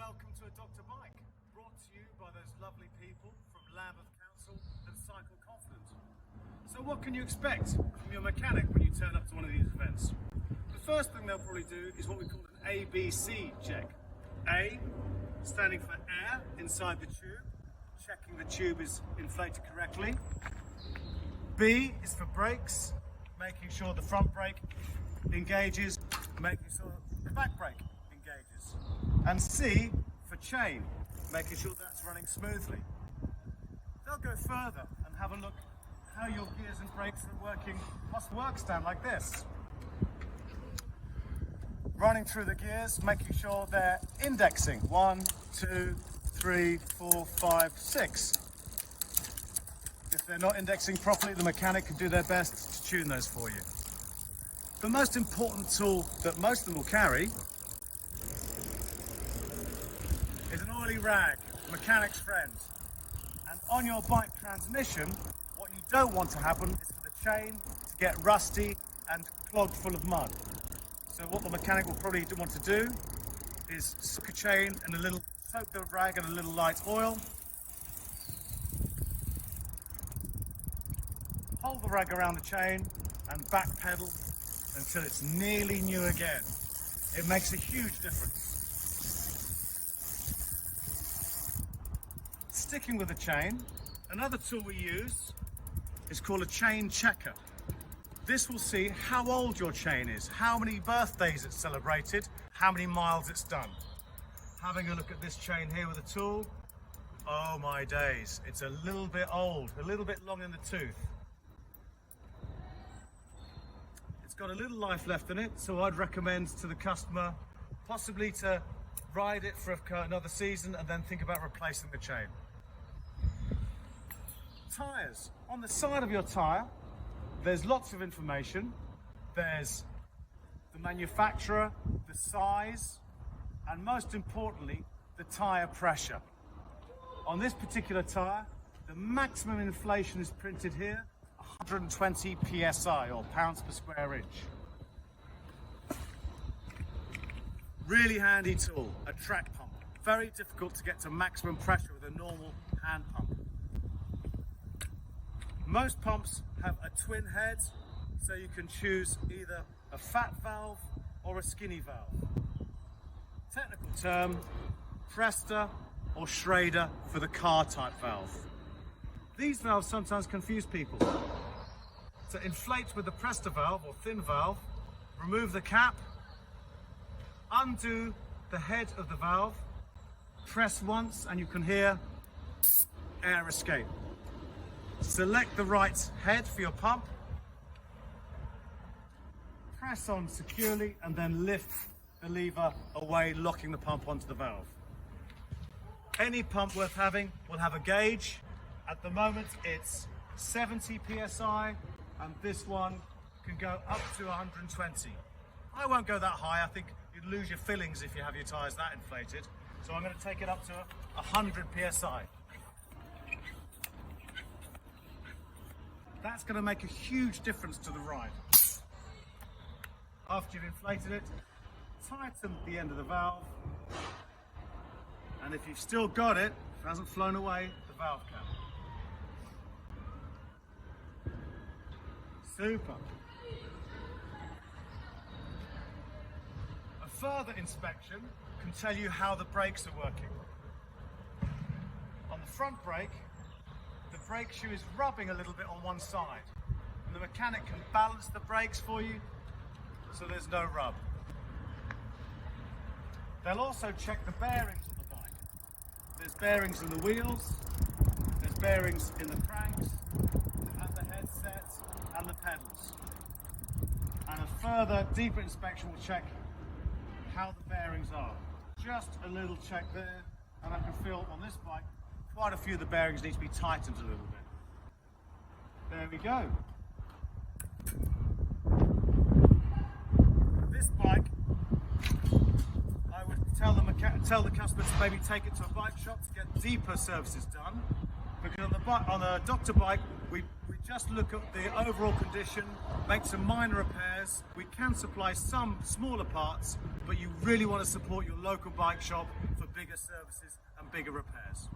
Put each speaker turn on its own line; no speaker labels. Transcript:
welcome to A Doctor Bike, brought to you by those lovely people from Lambeth Council and Cycle Confident. So what can you expect from your mechanic when you turn up to one of these events? The first thing they'll probably do is what we call an ABC check. A, standing for air inside the tube, checking the tube is inflated correctly. B is for brakes, making sure the front brake engages, making sure the back brake engages. And C for chain, making sure that's running smoothly. They'll go further and have a look how your gears and brakes are working off the work stand like this. Running through the gears, making sure they're indexing. 1, 2, 3, 4, 5, 6. If they're not indexing properly, the mechanic can do their best to tune those for you. The most important tool that most of them will carry is an oily rag, mechanic's friend. And on your bike transmission, what you don't want to happen is for the chain to get rusty and clogged full of mud. So what the mechanic will probably want to do is soak a chain and soak the rag in a little light oil. Hold the rag around the chain and back pedal until it's nearly new again. It makes a huge difference. Sticking with the chain, another tool we use is called a chain checker. This will see how old your chain is, how many birthdays it's celebrated, how many miles it's done. Having a look at this chain here with a tool, oh my days, it's a little bit old, a little bit long in the tooth. It's got a little life left in it, so I'd recommend to the customer possibly to ride it for another season and then think about replacing the chain. Tyres. On the side of your tyre, there's lots of information. There's the manufacturer, the size, and most importantly, the tyre pressure. On this particular tyre, the maximum inflation is printed here, 120 psi, or pounds per square inch. Really handy tool, a track pump. Very difficult to get to maximum pressure with a normal hand pump. Most pumps have a twin head, so you can choose either a fat valve or a skinny valve. Technical term, Presta or Schrader for the car type valve. These valves sometimes confuse people. To inflate with the Presta valve or thin valve, remove the cap, undo the head of the valve, press once and you can hear air escape. Select the right head for your pump, press on securely and then lift the lever away, locking the pump onto the valve. Any pump worth having will have a gauge. At the moment it's 70 psi and this one can go up to 120. I won't go that high, I think you'd lose your fillings if you have your tyres that inflated. So I'm going to take it up to 100 psi. That's going to make a huge difference to the ride. After you've inflated it, tighten the end of the valve, and if you've still got it, if it hasn't flown away, the valve cap. Super. A further inspection can tell you how the brakes are working. On the front brake, the brake shoe is rubbing a little bit on one side, and the mechanic can balance the brakes for you so there's no rub. They'll also check the bearings on the bike. There's bearings in the wheels, there's bearings in the cranks, and the headset, and the pedals. And a further deeper inspection will check how the bearings are. Just a little check there, and I can feel on this bike quite a few of the bearings need to be tightened a little bit. There we go. This bike, I would tell the customer to maybe take it to a bike shop to get deeper services done, because on a doctor bike we just look at the overall condition, make some minor repairs. We can supply some smaller parts, but you really want to support your local bike shop for bigger services and bigger repairs.